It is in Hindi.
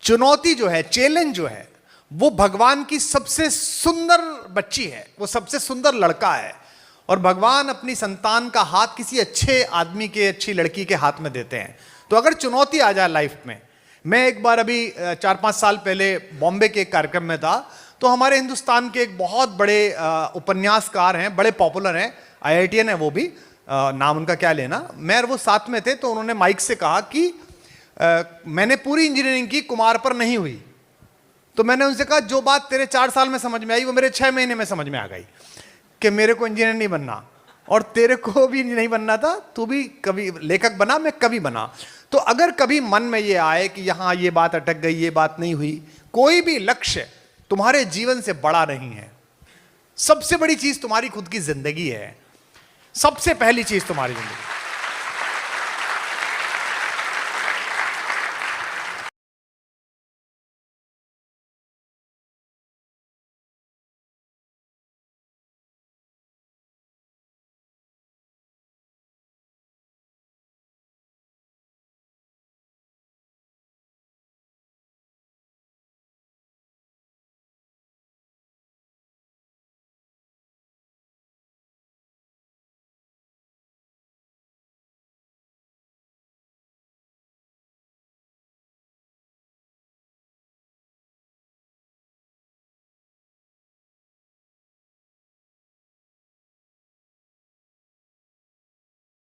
चुनौती जो है, चैलेंज जो है, वो भगवान की सबसे सुंदर बच्ची है, वो सबसे सुंदर लड़का है। और भगवान अपनी संतान का हाथ किसी अच्छे आदमी के, अच्छी लड़की के हाथ में देते हैं। तो अगर चुनौती आ जाए लाइफ में, मैं एक बार अभी 4-5 साल पहले बॉम्बे के एक कार्यक्रम में था, तो हमारे हिंदुस्तान के एक बहुत बड़े उपन्यासकार हैं, बड़े पॉपुलर हैं, IITian है वो भी, नाम उनका क्या लेना, मैं वो साथ में थे। तो उन्होंने माइक से कहा कि मैंने पूरी इंजीनियरिंग की, कुमार पर नहीं हुई। तो मैंने उनसे कहा जो बात तेरे 4 साल में समझ में आई वो मेरे 6 महीने में समझ में आ गई, कि मेरे को इंजीनियर नहीं बनना और तेरे को भी नहीं बनना था, तू भी कभी लेखक बना, मैं कभी बना। तो अगर कभी मन में ये आए कि यहां ये बात अटक गई, ये बात नहीं हुई, कोई भी लक्ष्य तुम्हारे जीवन से बड़ा नहीं है। सबसे बड़ी चीज तुम्हारी खुद की जिंदगी है, सबसे पहली चीज तुम्हारी जिंदगी।